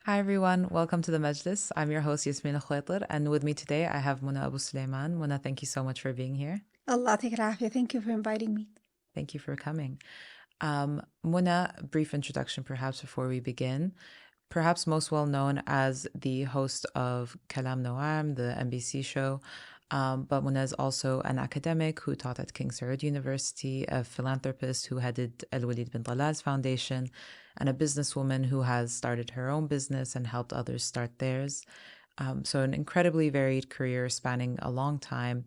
Hi everyone, welcome to the Majlis. I'm your host Yasmin Khwaitlr, and with me today I have Muna AbuSulayman. Muna, thank you so much for being here. Allah take العافية. Thank you for inviting me. Thank you for coming. Muna, brief introduction perhaps before we begin. Perhaps most well known as the host of Kalam Nawaem, the NBC show. But Muna is also an academic who taught at King Saud University, a philanthropist who headed Al Walid bin Talal's foundation, and a businesswoman who has started her own business and helped others start theirs. So an incredibly varied career spanning a long time.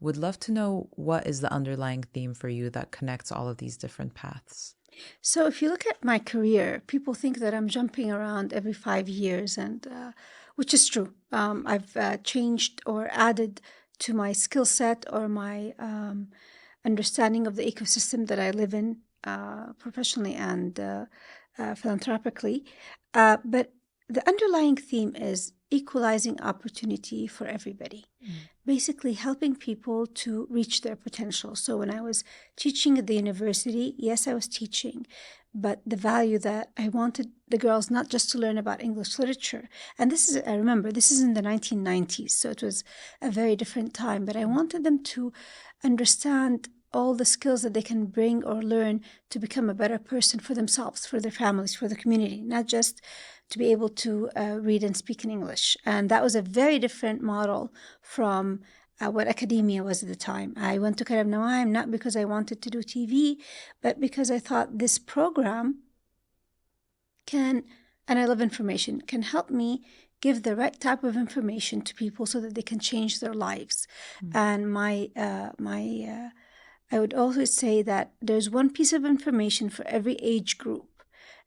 Would love to know what is the underlying theme for you that connects all of these different paths. So if you look at my career, people think that I'm jumping around every 5 years, and which is true. I've changed or added to my skill set or my understanding of the ecosystem that I live in professionally and philanthropically. But the underlying theme is equalizing opportunity for everybody. Basically helping people to reach their potential. So when I was teaching at the university, yes, I was teaching, but the value that I wanted the girls not just to learn about English literature, and I remember, this is in the 1990s, so it was a very different time, but I wanted them to understand all the skills that they can bring or learn to become a better person for themselves, for their families, for the community, not just to be able to read and speak in English. And that was a very different model from what academia was at the time. I went to Kalam Nawaem not because I wanted to do TV, but because I thought this program and I love information, can help me give the right type of information to people so that they can change their lives. And I would also say that there's one piece of information for every age group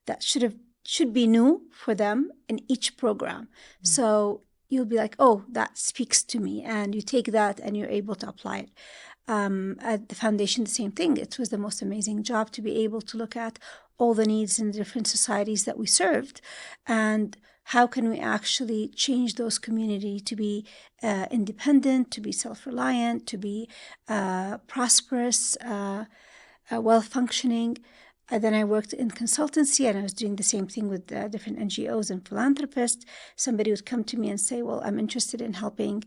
that should be new for them in each program. So you'll be like, oh, that speaks to me. And you take that and you're able to apply it. At the foundation, the same thing. It was the most amazing job to be able to look at all the needs in the different societies that we served. And how can we actually change those communities to be independent, to be self-reliant, to be prosperous, well-functioning. Then I worked in consultancy, and I was doing the same thing with different NGOs and philanthropists. Somebody would come to me and say, well, I'm interested in helping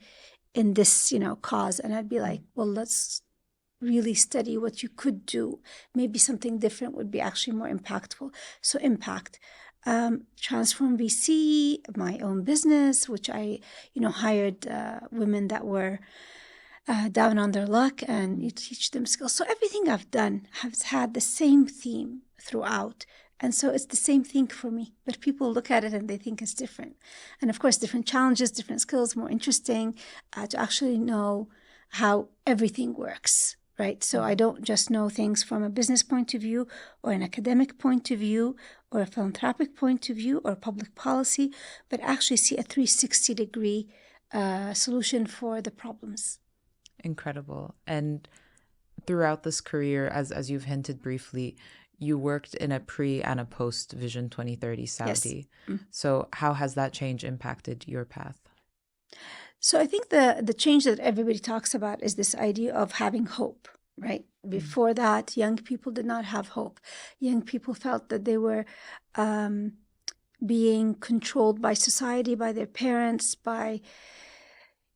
in this, cause. And I'd be like, well, let's really study what you could do. Maybe something different would be actually more impactful. So impact. Transform VC, my own business, which I, hired women that were down on their luck, and you teach them skills. So everything I've done has had the same theme throughout. And so it's the same thing for me, but people look at it and they think it's different. And of course, different challenges, different skills, more interesting to actually know how everything works. Right. So I don't just know things from a business point of view or an academic point of view or a philanthropic point of view or public policy, but actually see a 360-degree solution for the problems. Incredible. And throughout this career, as you've hinted briefly, you worked in a pre and a post Vision 2030 Saudi. Yes. So how has that change impacted your path? So I think the change that everybody talks about is this idea of having hope, right? Before that, young people did not have hope. Young people felt that they were being controlled by society, by their parents, by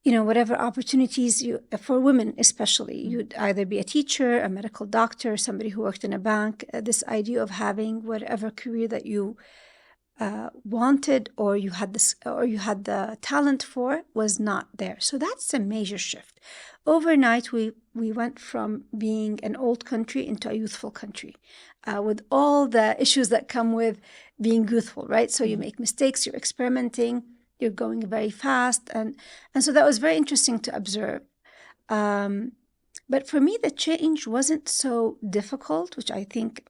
whatever opportunities for women especially. You'd either be a teacher, a medical doctor, somebody who worked in a bank. This idea of having whatever career that you wanted or you had the talent for was not there. So that's a major shift. Overnight, we went from being an old country into a youthful country, with all the issues that come with being youthful, right? So you make mistakes, you're experimenting, you're going very fast, and so that was very interesting to observe. But for me, the change wasn't so difficult, which I think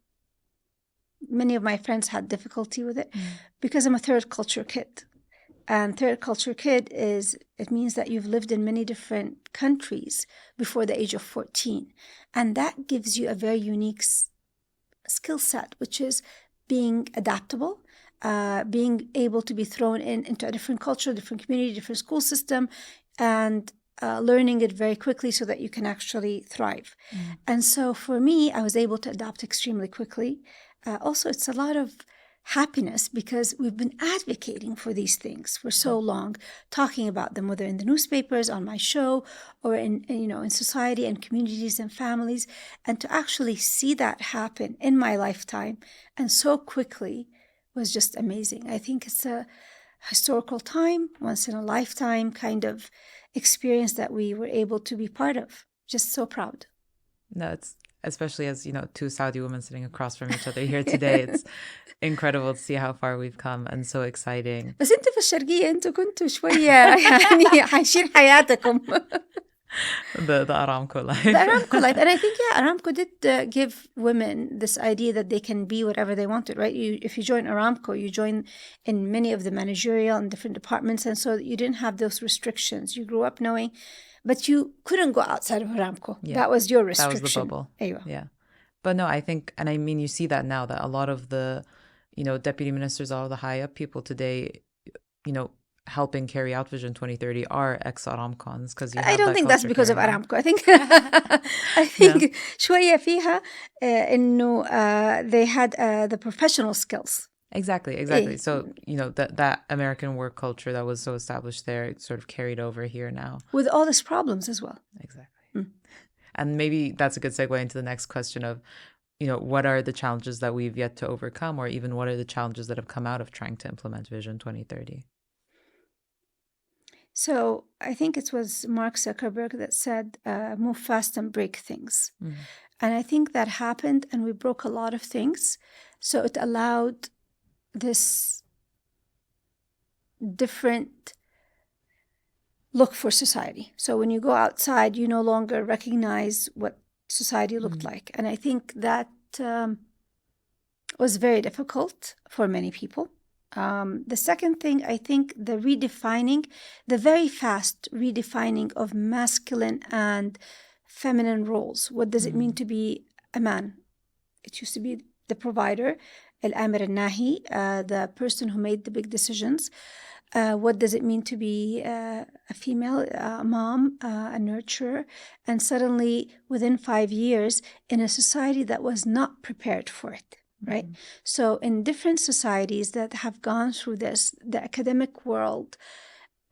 many of my friends had difficulty with it, because I'm a third culture kid. And third culture kid it means that you've lived in many different countries before the age of 14. And that gives you a very unique skill set, which is being adaptable, being able to be thrown into a different culture, different community, different school system, and learning it very quickly so that you can actually thrive. And so for me, I was able to adapt extremely quickly. Also, it's a lot of happiness because we've been advocating for these things for so long, talking about them, whether in the newspapers, on my show, or in society and communities and families. And to actually see that happen in my lifetime and so quickly was just amazing. I think it's a historical time, once in a lifetime kind of experience that we were able to be part of. Just so proud. No, it's especially as, two Saudi women sitting across from each other here today. It's incredible to see how far we've come and so exciting. بس انتوا في الشرقية انتوا كنتوا شوية يعني عايشين حياتكم. The Aramco life. The Aramco life. And I think, Aramco did give women this idea that they can be whatever they wanted, right? If you join Aramco, you join in many of the managerial and different departments. And so you didn't have those restrictions. You grew up knowing, but you couldn't go outside of Aramco. Yeah. That was your restriction. That was the bubble. Aywa. Yeah. But no, I think, and I mean, you see that now that a lot of the, deputy ministers, all the high up people today, helping carry out Vision 2030 are ex-Aramcons because I don't think that's because of Aramco. I think شوية فيها إنه they had the professional skills. Exactly. So, that American work culture that was so established there, it sort of carried over here now. With all these problems as well. Exactly. And maybe that's a good segue into the next question of, what are the challenges that we've yet to overcome, or even what are the challenges that have come out of trying to implement Vision 2030? So I think it was Mark Zuckerberg that said, move fast and break things. Mm-hmm. And I think that happened and we broke a lot of things. So it allowed this different look for society. So when you go outside, you no longer recognize what society looked like. And I think that was very difficult for many people. The second thing, I think the very fast redefining of masculine and feminine roles. What does it mean to be a man? It used to be the provider, al-amir al-nahi, the person who made the big decisions. What does it mean to be a female, a mom, a nurturer? And suddenly, within 5 years, in a society that was not prepared for it. Right? So in different societies that have gone through this, the academic world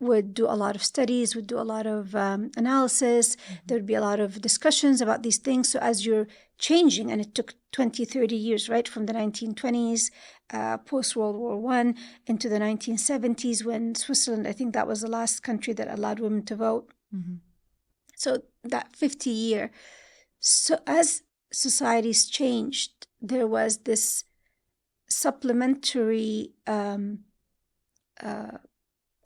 would do a lot of studies, would do a lot of analysis. There would be a lot of discussions about these things. So as you're changing, and it took 20, 30 years, right? From the 1920s, post-World War I, into the 1970s, when Switzerland, I think that was the last country that allowed women to vote. Mm-hmm. So that 50-year. So as societies changed, there was this supplementary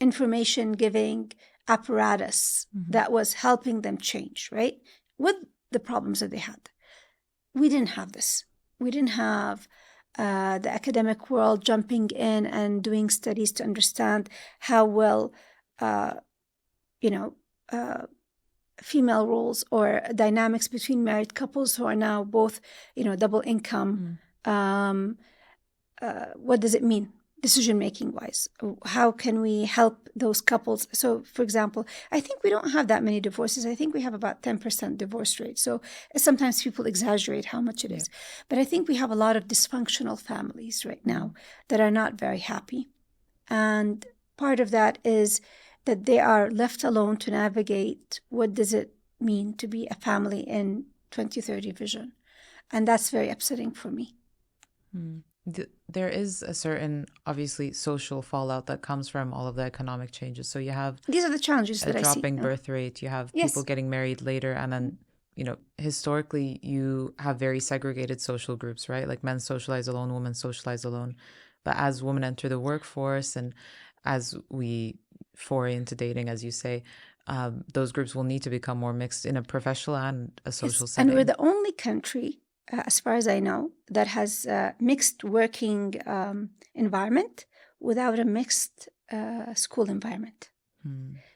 information giving apparatus that was helping them change, right? With the problems that they had. We didn't have this. We didn't have the academic world jumping in and doing studies to understand how well, female roles or dynamics between married couples who are now both, double income. What does it mean, decision-making wise? How can we help those couples? So, for example, I think we don't have that many divorces. I think we have about 10% divorce rate. So sometimes people exaggerate how much it is. But I think we have a lot of dysfunctional families right now that are not very happy. And part of that is that they are left alone to navigate what does it mean to be a family in 2030 vision. And that's very upsetting for me. There is a certain, obviously, social fallout that comes from all of the economic changes. So you have these are the challenges that I see. A dropping birth rate. You have people getting married later. And then, historically, you have very segregated social groups, right? Like men socialize alone, women socialize alone. But as women enter the workforce and as we foray into dating, as you say, those groups will need to become more mixed in a professional and a social setting. And we're the only country, as far as I know, that has a mixed working environment without a mixed school environment.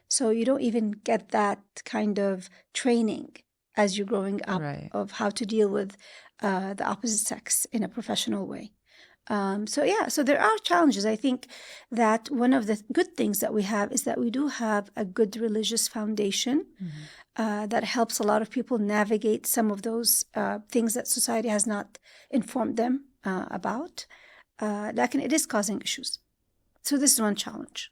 So you don't even get that kind of training as you're growing up of how to deal with the opposite sex in a professional way. So there are challenges. I think that one of the good things that we have is that we do have a good religious foundation that helps a lot of people navigate some of those things that society has not informed them about. لكن it is causing issues. So this is one challenge.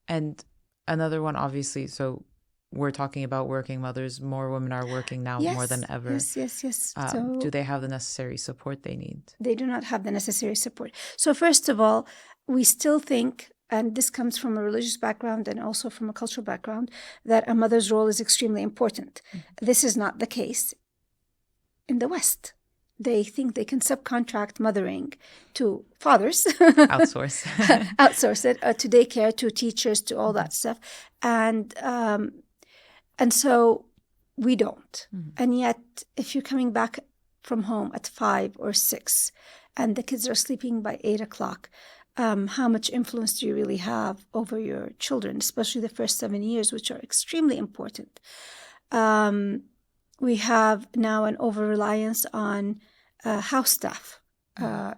And another one, obviously, so we're talking about working mothers. More women are working now more than ever. Yes. Do they have the necessary support they need? They do not have the necessary support. So first of all, we still think, and this comes from a religious background and also from a cultural background, that a mother's role is extremely important. This is not the case in the West. They think they can subcontract mothering to fathers. Outsource it to daycare, to teachers, to all that stuff. And so we don't. And yet, if you're coming back from home at 5 or 6 and the kids are sleeping by 8 o'clock, how much influence do you really have over your children, especially the first 7 years, which are extremely important? We have now an over-reliance on house staff.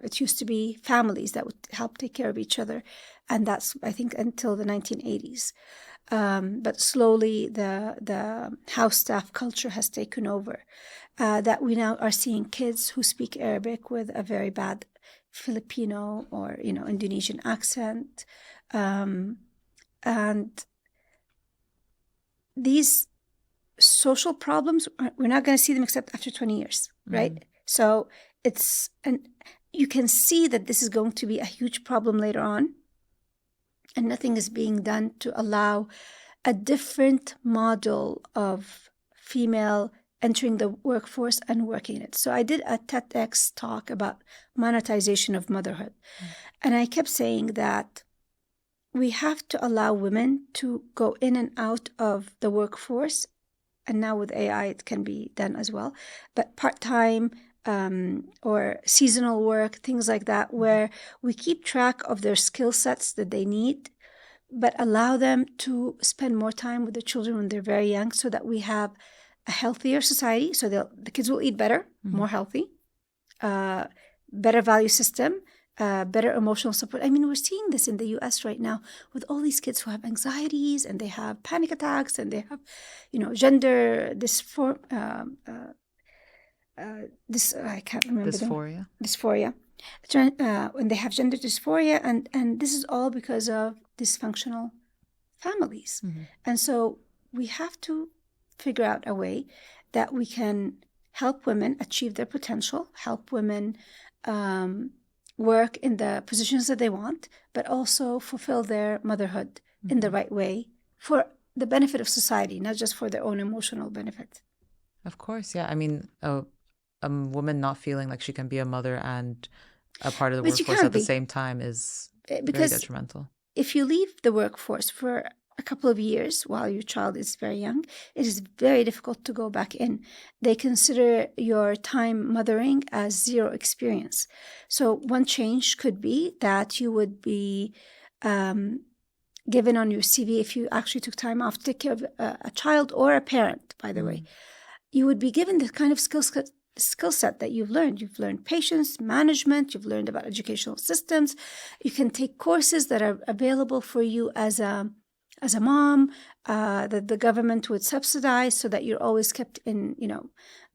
It used to be families that would help take care of each other. And that's, I think, until the 1980s. But slowly the house staff culture has taken over. That we now are seeing kids who speak Arabic with a very bad Filipino or Indonesian accent, and these social problems, we're not going to see them except after 20 years, right? So you can see that this is going to be a huge problem later on. And nothing is being done to allow a different model of female entering the workforce and working in it. So I did a TEDx talk about monetization of motherhood. And I kept saying that we have to allow women to go in and out of the workforce. And now with AI, it can be done as well. But part-time or seasonal work, things like that, where we keep track of their skill sets that they need, but allow them to spend more time with the children when they're very young, so that we have a healthier society. So the kids will eat better, more healthy, better value system, better emotional support. I mean, we're seeing this in the US right now with all these kids who have anxieties and they have panic attacks and they have, gender I can't remember. Dysphoria. And they have gender dysphoria, and this is all because of dysfunctional families. And so we have to figure out a way that we can help women achieve their potential, help women work in the positions that they want, but also fulfill their motherhood in the right way for the benefit of society, not just for their own emotional benefit. Of course, yeah. I mean, a woman not feeling like she can be a mother and a part of the workforce at the same time is very detrimental. If you leave the workforce for a couple of years while your child is very young, it is very difficult to go back in. They consider your time mothering as zero experience. So one change could be that you would be given on your CV, if you actually took time off to take care of a child or a parent, by the way, you would be given the kind of skill set that you've learned. You've learned patience, management, you've learned about educational systems. You can take courses that are available for you as a mom, that the government would subsidize, so that you're always kept in,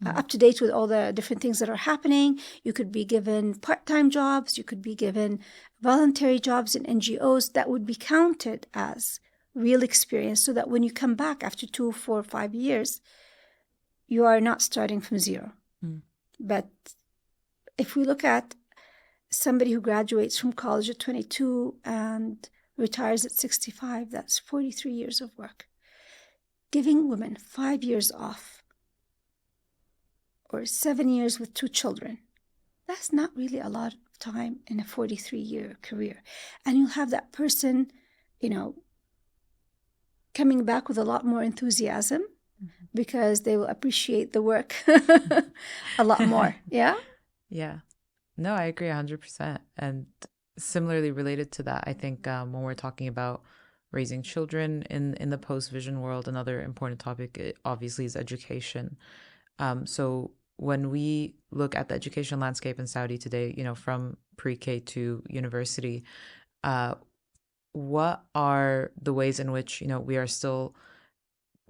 up to date with all the different things that are happening. You could be given part-time jobs. You could be given voluntary jobs in NGOs that would be counted as real experience, so that when you come back after 2, 4, 5 years, you are not starting from zero. But if we look at somebody who graduates from college at 22 and retires at 65, that's 43 years of work. Giving women 5 years off or 7 years with 2 children, that's not really a lot of time in a 43-year career. And you'll have that person, coming back with a lot more enthusiasm, because they will appreciate the work a lot more. Yeah? Yeah. No, I agree 100%. And similarly related to that, I think when we're talking about raising children in the post-vision world, another important topic obviously is education. So when we look at the education landscape in Saudi today, from pre-K to university, what are the ways in which, we are still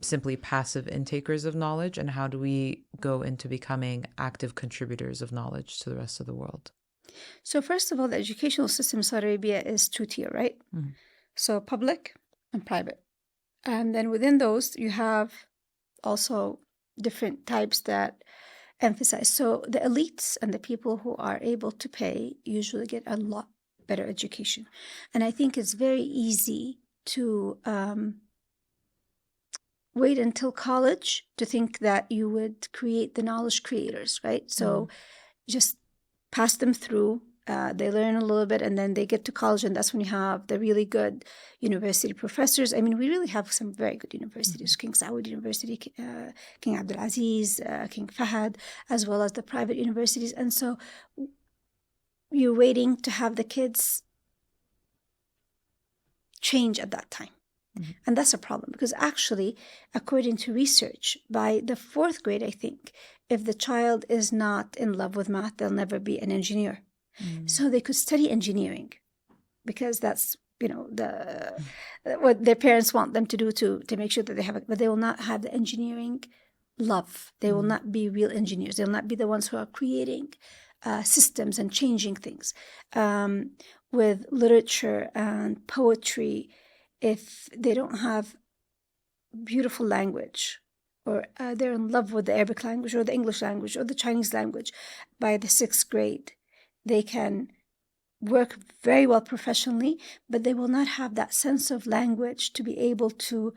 simply passive intakers of knowledge, and how do we go into becoming active contributors of knowledge to the rest of the world? So first of all, the educational system in Saudi Arabia is two-tier, right? Mhm. So public and private. And then within those, you have also different types that emphasize. So the elites and the people who are able to pay usually get a lot better education. And I think it's very easy to wait until college to think that you would create the knowledge creators, right? So just pass them through. They learn a little bit and then they get to college, and that's when you have the really good university professors. I mean, we really have some very good universities, King Saud University, King Abdulaziz, King Fahad, as well as the private universities. And so you're waiting to have the kids change at that time. And that's a problem because actually, according to research, by the fourth grade, I think, if the child is not in love with math, they'll never be an engineer. So they could study engineering because that's, what their parents want them to do to make sure that they have it, but they will not have the engineering love. They will not be real engineers. They'll not be the ones who are creating systems and changing things. With literature and poetry, if they don't have beautiful language, or they're in love with the Arabic language or the English language or the Chinese language, by the sixth grade, they can work very well professionally, but they will not have that sense of language to be able to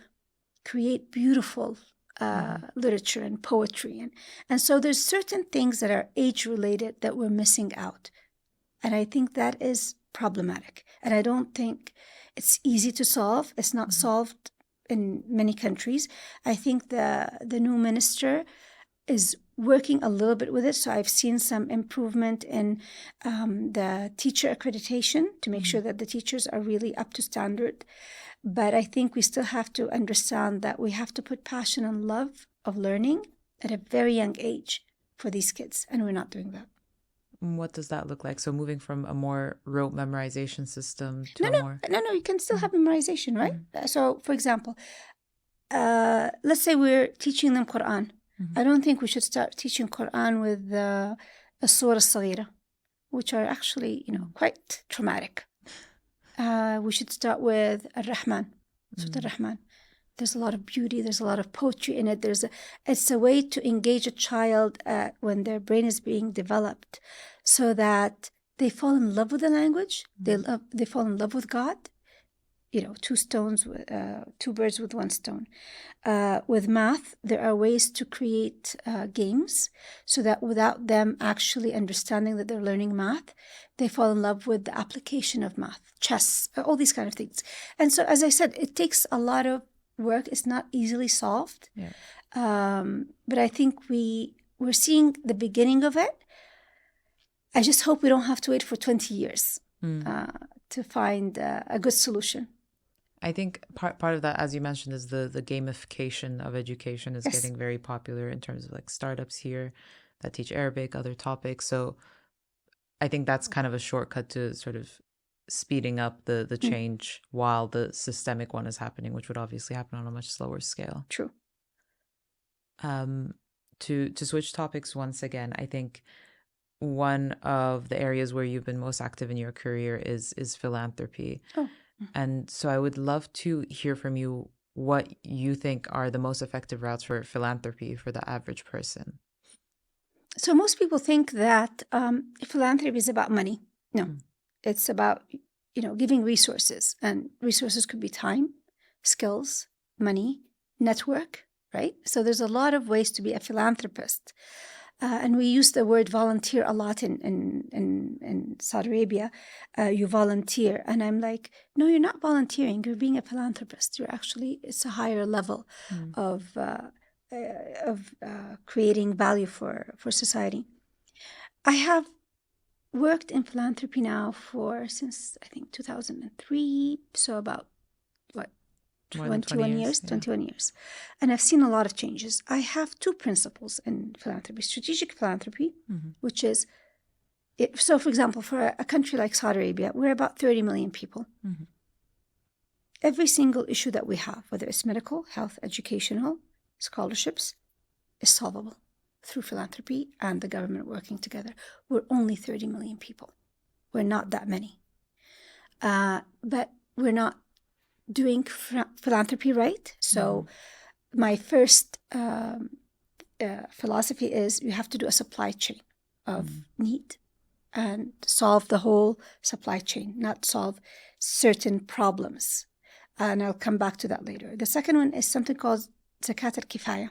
create beautiful literature and poetry. And so there's certain things that are age-related that we're missing out. And I think that is problematic. And I don't think it's easy to solve. It's not solved in many countries. I think the new minister is working a little bit with it. So I've seen some improvement in the teacher accreditation to make sure that the teachers are really up to standard. But I think we still have to understand that we have to put passion and love of learning at a very young age for these kids. And we're not doing that. What does that look like? So moving from a more rote memorization system to more... No, you can still have memorization, right? So, for example, let's say we're teaching them Quran. I don't think we should start teaching Quran with the Surah Al-Saghira, which are actually, quite traumatic. We should start with Ar-Rahman, Surah Ar-Rahman. There's a lot of beauty. There's a lot of poetry in it. It's a way to engage a child when their brain is being developed, so that they fall in love with the language. They fall in love with God. Two birds with one stone. With math, there are ways to create games so that without them actually understanding that they're learning math, they fall in love with the application of math, chess, all these kind of things. And so, as I said, it takes a lot of work. It's not easily solved. But I think we're seeing the beginning of it. I just hope we don't have to wait for 20 years to find a good solution. I think part of that, as you mentioned, is the gamification of education is getting very popular in terms of like startups here that teach Arabic, other topics. So I think that's kind of a shortcut to sort of speeding up the change while the systemic one is happening, which would obviously happen on a much slower scale. True. To switch topics once again, I think one of the areas where you've been most active in your career is philanthropy. And so I would love to hear from you what you think are the most effective routes for philanthropy for the average person. So most people think that philanthropy is about money. No, it's about, giving resources. And resources could be time, skills, money, network, right? So there's a lot of ways to be a philanthropist. And we use the word volunteer a lot in Saudi Arabia. You volunteer. And I'm like, no, you're not volunteering. You're being a philanthropist. It's a higher level of creating value for society. I have worked in philanthropy now since I think 2003. So about 21 years. 21 years. And I've seen a lot of changes. I have two principles in philanthropy. Strategic philanthropy, which is, so for example, for a country like Saudi Arabia, we're about 30 million people. Every single issue that we have, whether it's medical, health, educational, scholarships, is solvable through philanthropy and the government working together. We're only 30 million people. We're not that many. But we're not doing philanthropy right. So my first philosophy is you have to do a supply chain of need and solve the whole supply chain, not solve certain problems. And I'll come back to that later. The second one is something called Zakat al-Kifaya.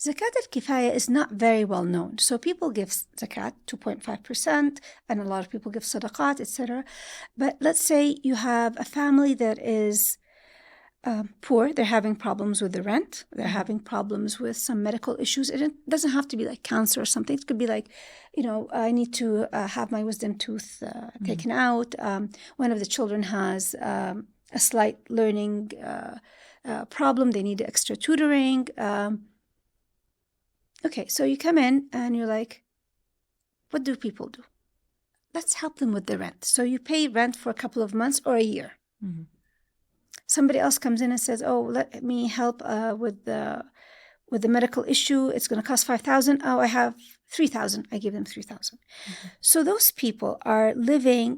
Zakat al-Kifaya is not very well known. So people give zakat, 2.5%, and a lot of people give sadaqat, etc. But let's say you have a family that is poor. They're having problems with the rent. They're having problems with some medical issues. It doesn't have to be like cancer or something. It could be like, I need to have my wisdom tooth taken out. One of the children has a slight learning problem. They need extra tutoring. Okay, so you come in and you're like, what do people do? Let's help them with the rent. So you pay rent for a couple of months or a year. Somebody else comes in and says, oh, let me help with the medical issue. It's going to cost $5,000. Oh, I have $3,000. I give them $3,000. So those people are living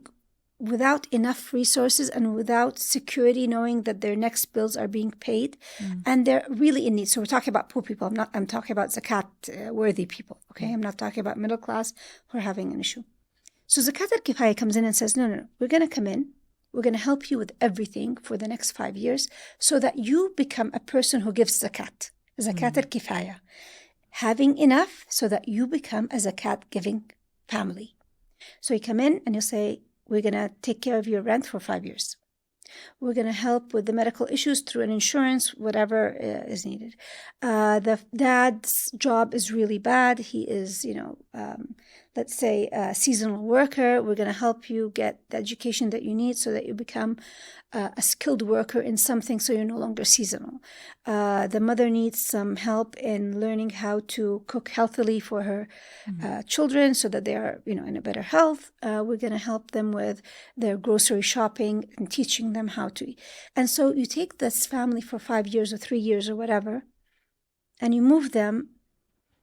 without enough resources and without security, knowing that their next bills are being paid, and they're really in need. So we're talking about poor people. I'm talking about zakat worthy people. Okay, I'm not talking about middle class who are having an issue. So Zakat al-Kifaya comes in and says, no, we're going to come in. We're going to help you with everything for the next 5 years so that you become a person who gives zakat al-Kifaya, having enough so that you become a zakat giving family. So you come in and you say, we're going to take care of your rent for 5 years. We're going to help with the medical issues through an insurance, whatever is needed. The dad's job is really bad. He is, let's say, a seasonal worker. We're going to help you get the education that you need so that you become a skilled worker in something so you're no longer seasonal. The mother needs some help in learning how to cook healthily for her children so that they are, in a better health. We're going to help them with their grocery shopping and teaching them how to eat. And so you take this family for 5 years or 3 years or whatever, and you move them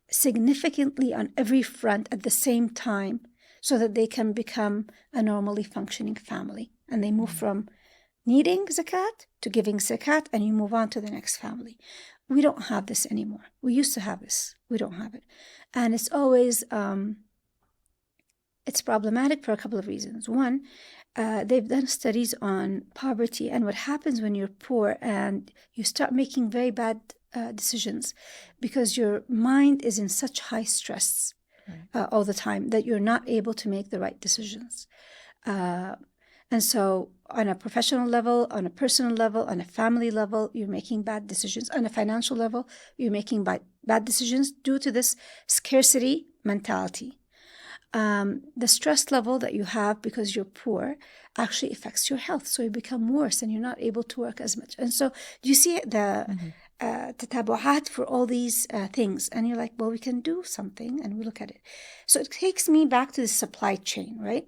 significantly on every front at the same time so that they can become a normally functioning family. And they move from needing zakat to giving zakat, and you move on to the next family. We don't have this anymore. We used to have this. We don't have it. And it's always, it's problematic for a couple of reasons. One, they've done studies on poverty and what happens when you're poor and you start making very bad decisions because your mind is in such high stress all the time that you're not able to make the right decisions. And so on a professional level, on a personal level, on a family level, you're making bad decisions. On a financial level, you're making bad decisions due to this scarcity mentality. The stress level that you have because you're poor actually affects your health. So you become worse and you're not able to work as much. And so do you see the tatabu'at for all these things? And you're like, well, we can do something, and we look at it. So it takes me back to the supply chain, right?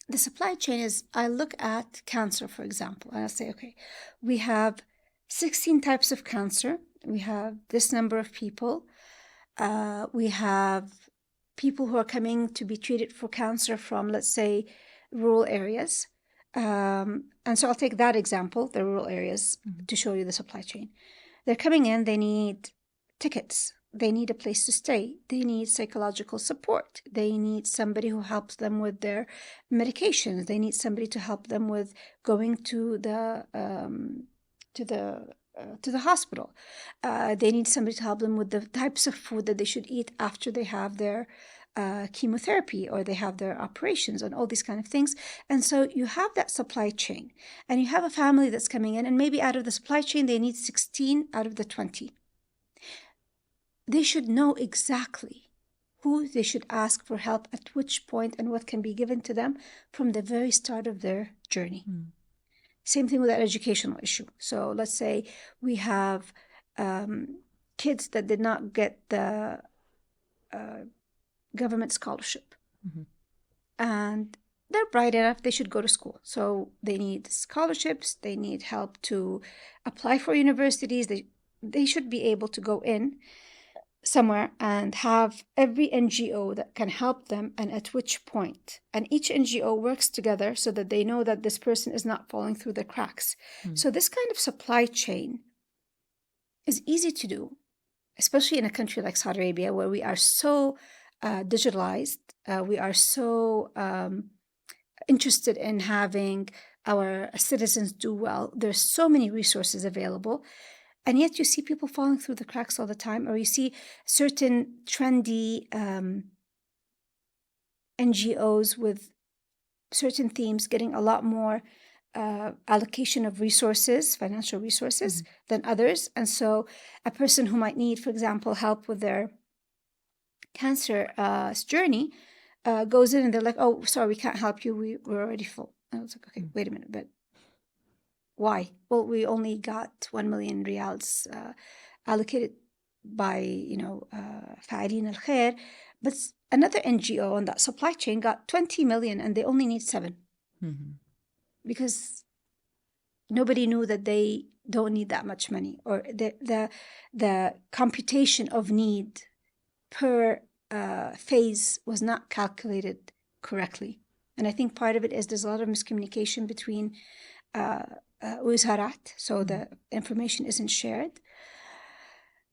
The supply chain is, I look at cancer, for example, and I say, okay, we have 16 types of cancer. We have this number of people. We have people who are coming to be treated for cancer from, let's say, rural areas. And so I'll take that example, the rural areas, to show you the supply chain. They're coming in, they need tickets. They need a place to stay. They need psychological support. They need somebody who helps them with their medications. They need somebody to help them with going to the hospital. They need somebody to help them with the types of food that they should eat after they have their chemotherapy or they have their operations and all these kind of things. And so you have that supply chain, and you have a family that's coming in, and maybe out of the supply chain, they need 16 out of the 20. They should know exactly who they should ask for help at which point and what can be given to them from the very start of their journey. Same thing with that educational issue. So let's say we have kids that did not get the government scholarship. And they're bright enough, they should go to school. So they need scholarships, they need help to apply for universities, they should be able to go in. somewhere and have every NGO that can help them and at which point. And each NGO works together so that they know that this person is not falling through the cracks. So this kind of supply chain is easy to do, especially in a country like Saudi Arabia, where we are so digitalized. We are so interested in having our citizens do well. There's so many resources available. And yet you see people falling through the cracks all the time, or you see certain trendy NGOs with certain themes getting a lot more allocation of resources, financial resources, than others. And so a person who might need, for example, help with their cancer journey goes in and they're like, oh, sorry, we can't help you. We're already full. And I was like, okay, wait a minute, but why? Well, we only got 1 million riyals allocated by, Fa'alin al-Khair, but another NGO on that supply chain got 20 million and they only need 7. Because nobody knew that they don't need that much money, or the computation of need per phase was not calculated correctly. And I think part of it is there's a lot of miscommunication between wizarat, so the information isn't shared.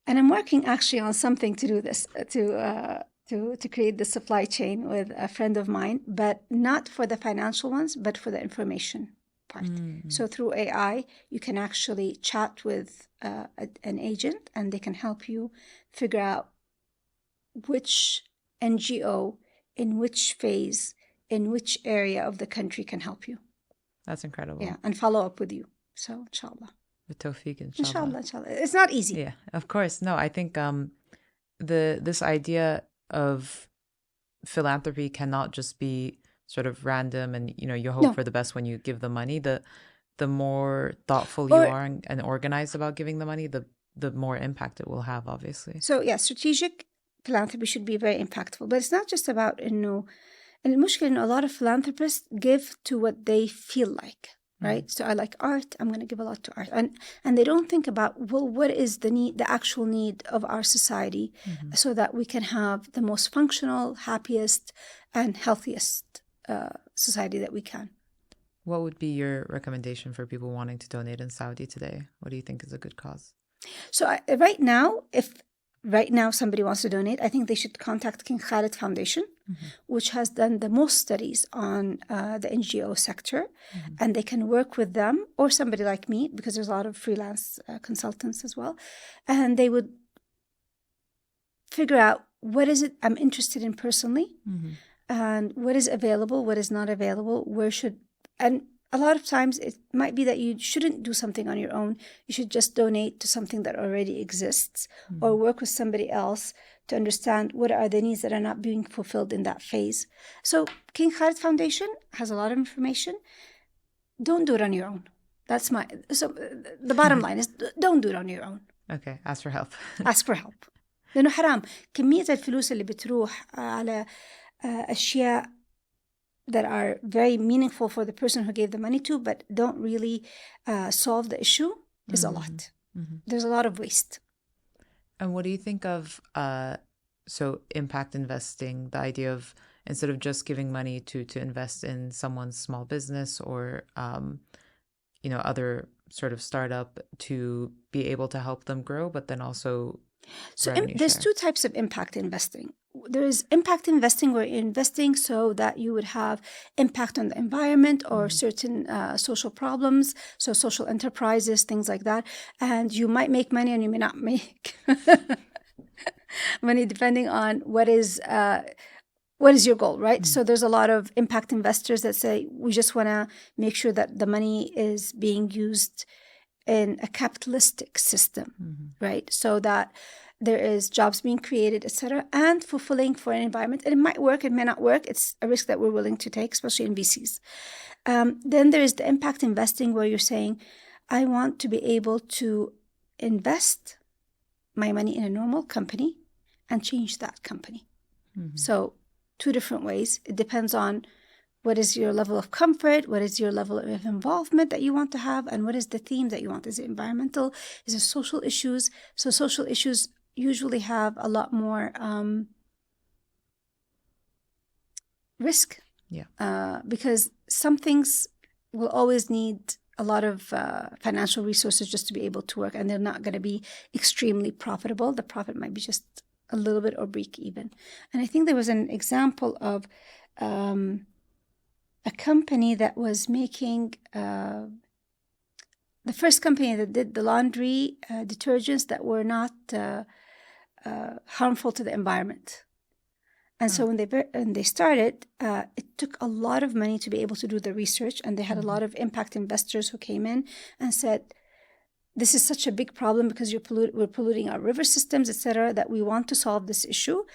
And I'm working actually on something to do this, to create the supply chain with a friend of mine, but not for the financial ones, but for the information part. So through AI, you can actually chat with an agent and they can help you figure out which NGO in which phase, in which area of the country can help you. That's incredible. Yeah, and follow up with you. So, inshallah. With tawfiq, inshallah. Inshallah. It's not easy. Yeah, of course. No, I think this idea of philanthropy cannot just be sort of random and, you hope for the best when you give the money. The more thoughtful you are and organized about giving the money, the more impact it will have, obviously. So, yeah, strategic philanthropy should be very impactful. But it's not just about, and a lot of philanthropists give to what they feel like. Right? So I like art, I'm going to give a lot to art. And they don't think about, well, what is the actual need of our society so that we can have the most functional, happiest, and healthiest society that we can. What would be your recommendation for people wanting to donate in Saudi today? What do you think is a good cause? So right now, if somebody wants to donate, I think they should contact King Khalid Foundation, which has done the most studies on the NGO sector, and they can work with them or somebody like me, because there's a lot of freelance consultants as well, and they would figure out what is it I'm interested in personally, and what is available, what is not available, and a lot of times it might be that you shouldn't do something on your own. You should just donate to something that already exists, or work with somebody else to understand what are the needs that are not being fulfilled in that phase. So King Khalid Foundation has a lot of information. Don't do it on your own. So the bottom line is don't do it on your own. Okay, ask for help. Ask for help. لأنه حرام كمية الفلوس اللي بتروح على أشياء that are very meaningful for the person who gave the money to, but don't really solve the issue is a lot. There's a lot of waste. And what do you think of impact investing, the idea of instead of just giving money to invest in someone's small business or other sort of startup to be able to help them grow, but then also there's two types of impact investing. There is impact investing where you're investing so that you would have impact on the environment or certain social problems, so social enterprises, things like that. And you might make money and you may not make money depending on what is your goal, right? So there's a lot of impact investors that say, we just want to make sure that the money is being used in a capitalistic system, right? So that there is jobs being created, etc., and fulfilling for an environment. And it might work, it may not work. It's a risk that we're willing to take, especially in VCs. Then there is the impact investing where you're saying, I want to be able to invest my money in a normal company and change that company. So 2 different ways. It depends on what is your level of comfort, what is your level of involvement that you want to have, and what is the theme that you want. Is it environmental? Is it social issues? So social issues usually have a lot more risk. Yeah. Because some things will always need a lot of financial resources just to be able to work, and they're not going to be extremely profitable. The profit might be just a little bit or break even. And I think there was an example of a company that was making the first company that did the laundry detergents that were not harmful to the environment. And so when they started, it took a lot of money to be able to do the research, and they had a lot of impact investors who came in and said, "This is such a big problem because we're polluting our river systems, etc., that we want to solve this issue."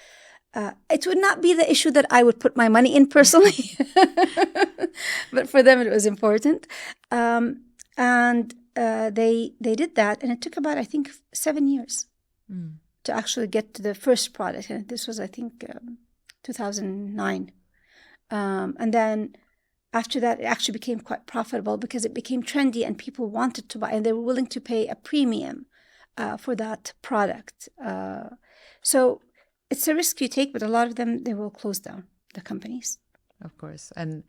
It would not be the issue that I would put my money in personally, but for them it was important, and they did that, and it took about, I think, 7 years to actually get to the first product, and this was, I think, 2009. And then after that, it actually became quite profitable because it became trendy and people wanted to buy, and they were willing to pay a premium for that product. So it's a risk you take, but a lot of them, they will close down, the companies. Of course. And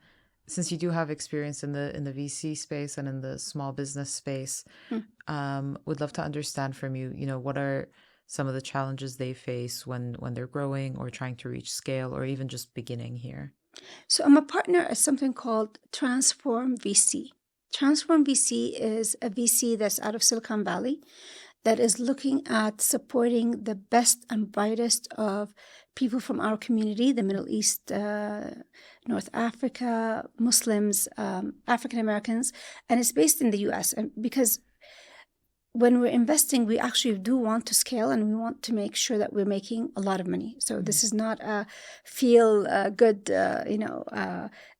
since you do have experience in the VC space and in the small business space, would love to understand from you, what are some of the challenges they face when they're growing or trying to reach scale or even just beginning here? So I'm a partner at something called Transform VC. Transform VC is a VC that's out of Silicon Valley that is looking at supporting the best and brightest of people from our community, the Middle East, North Africa, Muslims, African Americans, and it's based in the US. And because when we're investing, we actually do want to scale, and we want to make sure that we're making a lot of money. So this is not a feel good,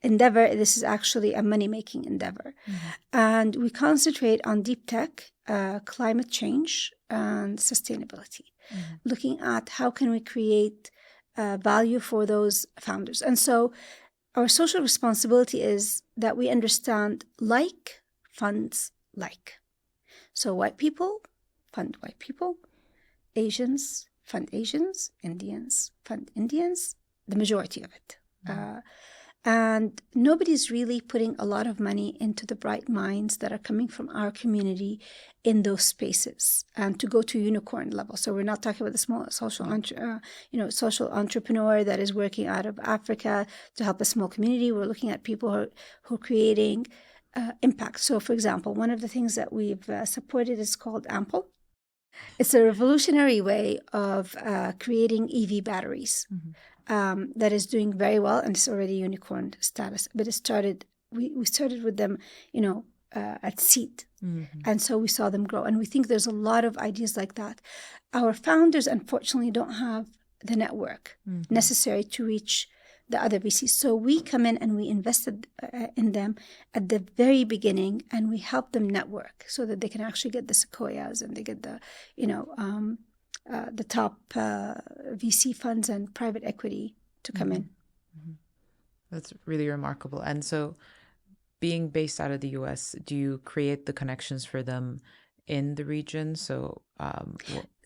endeavor. This is actually a money-making endeavor. And we concentrate on deep tech, climate change, and sustainability, looking at how can we create value for those founders. And so our social responsibility is that we understand like funds like. So white people fund white people, Asians fund Asians, Indians fund Indians, the majority of it. And nobody's really putting a lot of money into the bright minds that are coming from our community in those spaces and to go to unicorn level. So we're not talking about the small social entrepreneur that is working out of Africa to help a small community. We're looking at people who are creating impact. So, for example, one of the things that we've supported is called Ample. It's a revolutionary way of creating EV batteries that is doing very well, and it's already unicorn status. But we started with them, at seed. And so we saw them grow. And we think there's a lot of ideas like that. Our founders, unfortunately, don't have the network necessary to reach the other VCs. So we come in and we invested in them at the very beginning, and we help them network so that they can actually get the Sequoias and they get the top VC funds and private equity to come in. That's really remarkable. And so being based out of the US, do you create the connections for them in the region? So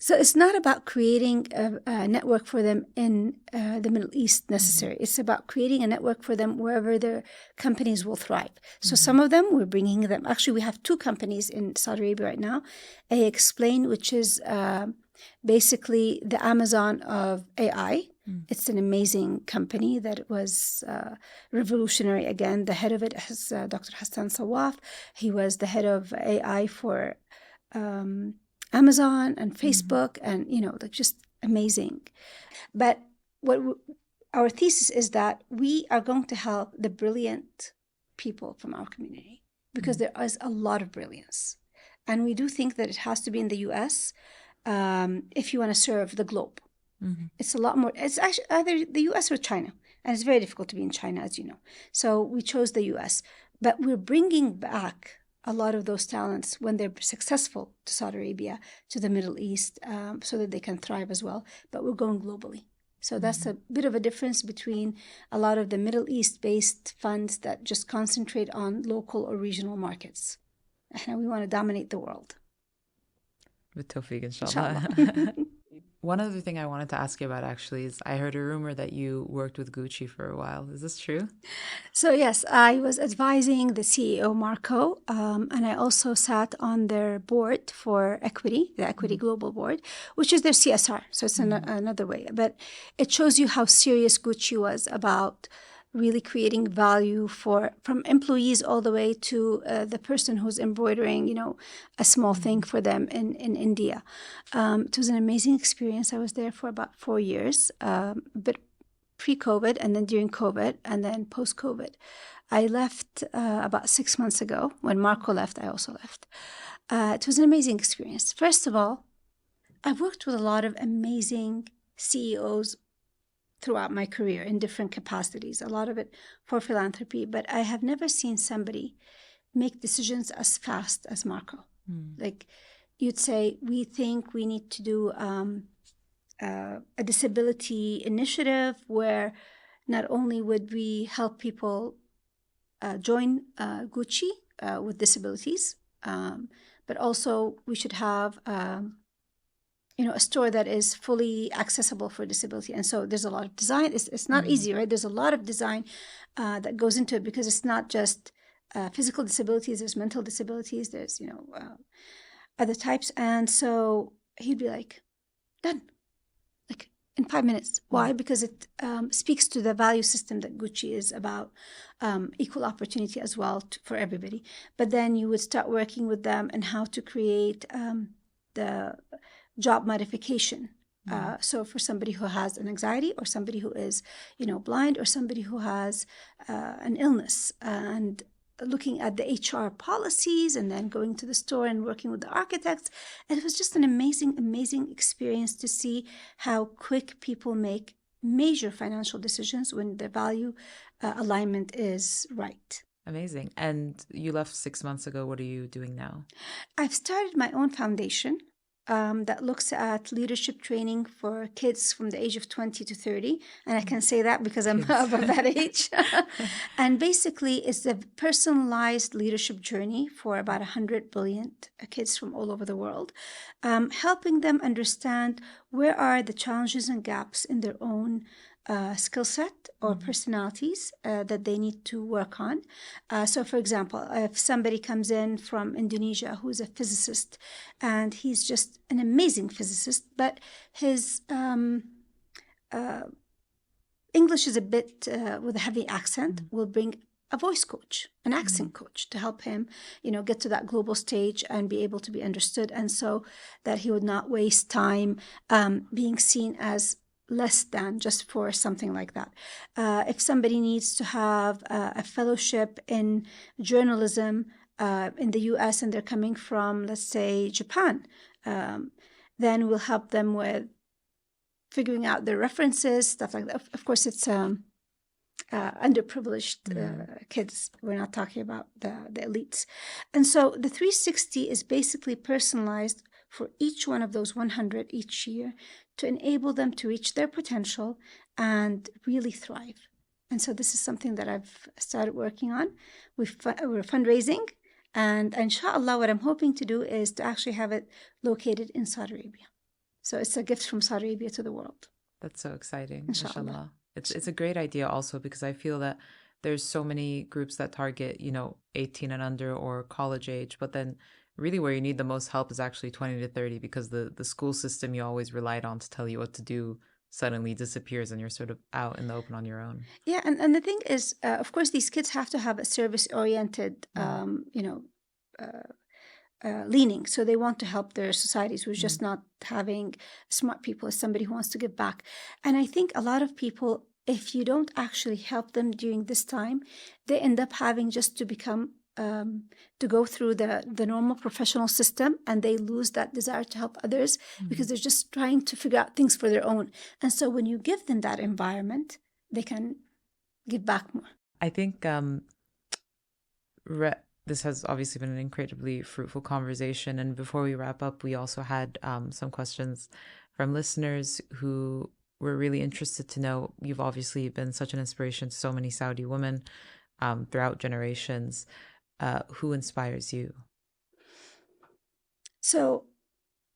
it's not about creating a network for them in the Middle East necessarily. It's about creating a network for them wherever their companies will thrive. So some of them, we're bringing them. Actually, we have 2 companies in Saudi Arabia right now. Explain, which is basically the Amazon of AI. It's an amazing company that was revolutionary. Again, the head of it is Dr. Hassan Sawaf. He was the head of AI for Amazon and Facebook, and just amazing. But our thesis is that we are going to help the brilliant people from our community because there is a lot of brilliance, and we do think that it has to be in the US if you want to serve the globe. It's a lot more. It's actually either the US or China, and it's very difficult to be in China, as you know. So we chose the US, but we're bringing back a lot of those talents when they're successful to Saudi Arabia, to the Middle East, so that they can thrive as well. But we're going globally. So that's a bit of a difference between a lot of the Middle East-based funds that just concentrate on local or regional markets. And we want to dominate the world. With Tawfiq, inshallah. One other thing I wanted to ask you about actually is I heard a rumor that you worked with Gucci for a while. Is this true? So yes, I was advising the CEO Marco, and I also sat on their board for equity, the Equity Global Board, which is their CSR. So it's another way, but it shows you how serious Gucci was about really creating value from employees all the way to the person who's embroidering, a small thing for them in India. It was an amazing experience. I was there for about 4 years, but pre-COVID and then during COVID and then post-COVID. I left about 6 months ago. When Marco left, I also left. It was an amazing experience. First of all, I've worked with a lot of amazing CEOs throughout my career in different capacities, a lot of it for philanthropy, but I have never seen somebody make decisions as fast as Marco. Like you'd say, we think we need to do a disability initiative where not only would we help people join Gucci with disabilities, but also we should have a store that is fully accessible for disability. And so there's a lot of design. It's not easy, right? There's a lot of design that goes into it because it's not just physical disabilities. There's mental disabilities. There's, other types. And so he'd be like, done. Like in 5 minutes. Why? Because it speaks to the value system that Gucci is about, equal opportunity as well for everybody. But then you would start working with them and how to create the job modification. So for somebody who has an anxiety or somebody who is, blind or somebody who has an illness, and looking at the HR policies and then going to the store and working with the architects. And it was just an amazing, amazing experience to see how quick people make major financial decisions when the value alignment is right. Amazing. And you left 6 months ago. What are you doing now? I've started my own foundation that looks at leadership training for kids from the age of 20 to 30. And I can say that because I'm above that age. And basically, it's a personalized leadership journey for about 100 billion kids from all over the world, helping them understand where are the challenges and gaps in their own skill set or personalities that they need to work on. So, for example, if somebody comes in from Indonesia who's a physicist and he's just an amazing physicist, but his English is a bit with a heavy accent, we'll bring a voice coach, an accent coach to help him, get to that global stage and be able to be understood. And so that he would not waste time being seen as less than just for something like that. If somebody needs to have a fellowship in journalism in the US and they're coming from, let's say, Japan, then we'll help them with figuring out their references, stuff like that. Of course, it's underprivileged kids. We're not talking about the elites. And so the 360 is basically personalized for each one of those 100 each year to enable them to reach their potential and really thrive. And so this is something that I've started working on. We're fundraising, and inshallah, what I'm hoping to do is to actually have it located in Saudi Arabia. So it's a gift from Saudi Arabia to the world. That's so exciting. Inshallah. It's a great idea also because I feel that there's so many groups that target, 18 and under or college age, but then really where you need the most help is actually 20 to 30 because the school system you always relied on to tell you what to do suddenly disappears and you're sort of out in the open on your own. Yeah, and the thing is, of course, these kids have to have a service-oriented, leaning. So they want to help their societies. We're just not having smart people as somebody who wants to give back. And I think a lot of people, if you don't actually help them during this time, they end up having just to become to go through the normal professional system, and they lose that desire to help others because they're just trying to figure out things for their own. And so when you give them that environment, they can give back more. I think this has obviously been an incredibly fruitful conversation. And before we wrap up, we also had some questions from listeners who were really interested to know, you've obviously been such an inspiration to so many Saudi women throughout generations. Who inspires you? So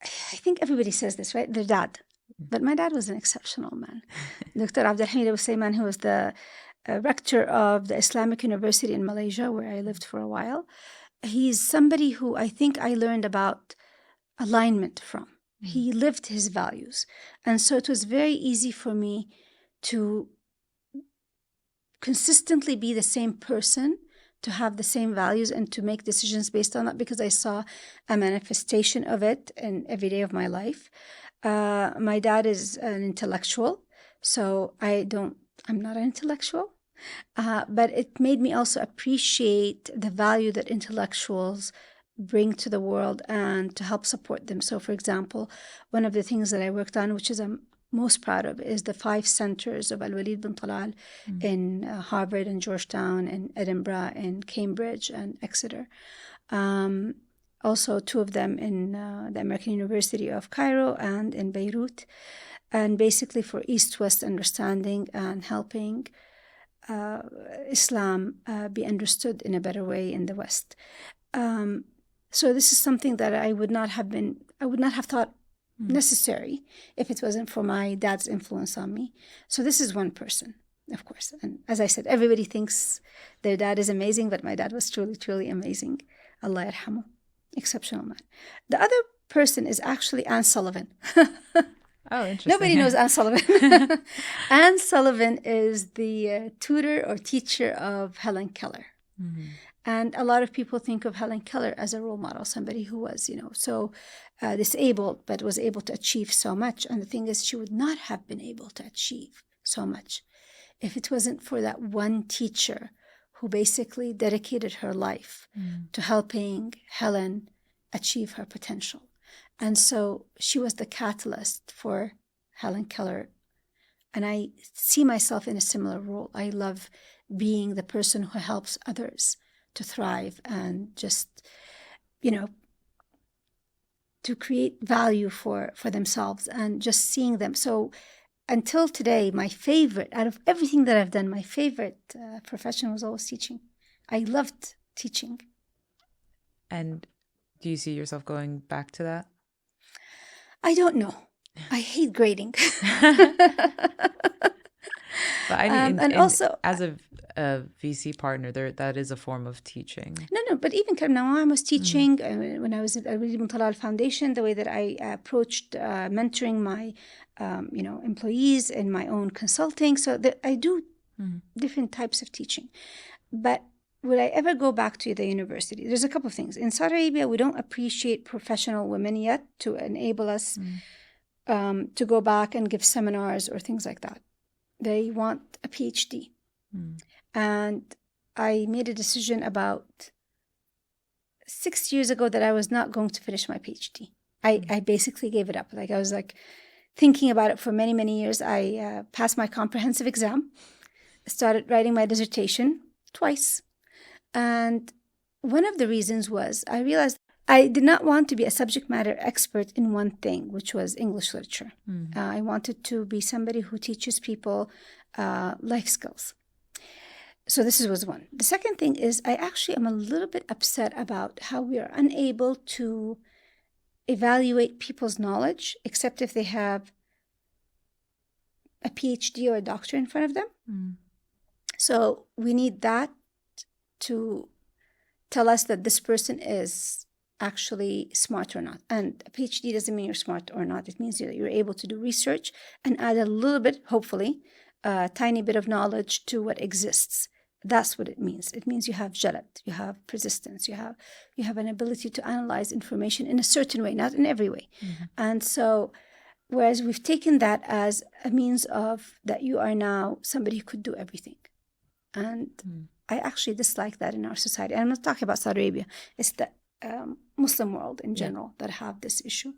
I think everybody says this, right? Their dad. But my dad was an exceptional man. Dr. Muna AbuSulayman, who was the rector of the Islamic University in Malaysia, where I lived for a while, he's somebody who I think I learned about alignment from. He lived his values. And so it was very easy for me to consistently be the same person, to have the same values, and to make decisions based on that, because I saw a manifestation of it in every day of my life. My dad is an intellectual, so I'm not an intellectual. But it made me also appreciate the value that intellectuals bring to the world and to help support them. So, for example, one of the things that I worked on, which is I'm most proud of, is the 5 centers of Al-Walid bin Talal in Harvard and Georgetown and Edinburgh and Cambridge and Exeter. Also 2 of them in the American University of Cairo and in Beirut. And basically for East-West understanding and helping Islam be understood in a better way in the West. So this is something that I would not have thought necessary if it wasn't for my dad's influence on me. So this is one person, of course. And as I said, everybody thinks their dad is amazing, but my dad was truly, truly amazing. Allah yarhamu. Exceptional man. The other person is actually Anne Sullivan. Oh, interesting. Nobody knows Anne Sullivan. Anne Sullivan is the tutor or teacher of Helen Keller. Mm-hmm. And a lot of people think of Helen Keller as a role model, somebody who was, so disabled, but was able to achieve so much. And the thing is, she would not have been able to achieve so much if it wasn't for that one teacher who basically dedicated her life to helping Helen achieve her potential. And so she was the catalyst for Helen Keller. And I see myself in a similar role. I love being the person who helps others to thrive and just, to create value for themselves and just seeing them. So until today, my favorite, out of everything that I've done, my favorite profession was always teaching. I loved teaching. And do you see yourself going back to that? I don't know. I hate grading. But I mean, and also as a VC partner, that is a form of teaching. No. But even Kalam Nawaem was teaching when I was at Al-Walid bin Talal Foundation. The way that I approached mentoring my, employees in my own consulting. So that I do different types of teaching. But would I ever go back to the university? There's a couple of things. In Saudi Arabia, we don't appreciate professional women yet to enable us to go back and give seminars or things like that. They want a PhD. And I made a decision about 6 years ago that I was not going to finish my PhD. I basically gave it up. I was thinking about it for many, many years. I passed my comprehensive exam, started writing my dissertation twice. And one of the reasons was I realized I did not want to be a subject matter expert in one thing, which was English literature. I wanted to be somebody who teaches people life skills. So this was one. The second thing is I actually am a little bit upset about how we are unable to evaluate people's knowledge, except if they have a PhD or a doctorate in front of them. So we need that to tell us that this person is actually smart or not. And a PhD doesn't mean you're smart or not. It means that you're able to do research and add a little bit, hopefully, a tiny bit of knowledge to what exists. That's what it means. It means you have jalad, you have persistence, you have an ability to analyze information in a certain way, not in every way. And so, whereas we've taken that as a means of that you are now somebody who could do everything. And I actually dislike that in our society. And I'm not talking about Saudi Arabia. It's the Muslim world in general that have this issue.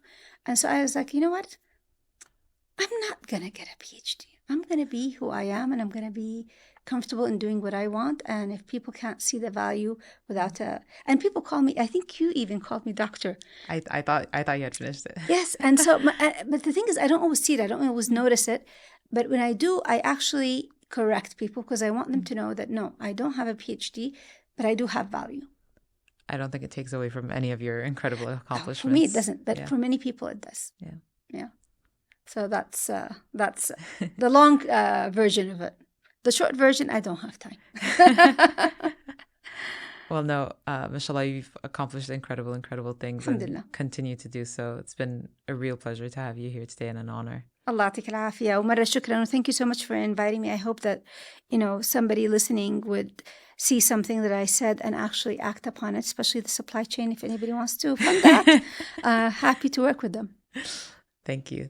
And so I was like, you know what? I'm not going to get a PhD. I'm going to be who I am, and I'm going to be comfortable in doing what I want. And if people can't see the value without and people call me, I think you even called me doctor. I thought you had finished it. Yes. And so, but the thing is, I don't always see it. I don't always notice it. But when I do, I actually correct people because I want them to know that, no, I don't have a PhD, but I do have value. I don't think it takes away from any of your incredible accomplishments. For me, it doesn't. But for many people, it does. Yeah. So that's the long version of it. The short version, I don't have time. Well, no, mashallah, you've accomplished incredible things and Alhamdulillah. continue to do so. It's been a real pleasure to have you here today and an honor. Allah يعطيك العافية ومرة شكرا. Thank you so much for inviting me. I hope that, somebody listening would see something that I said and actually act upon it, especially the supply chain. If anybody wants to fund that, happy to work with them. Thank you.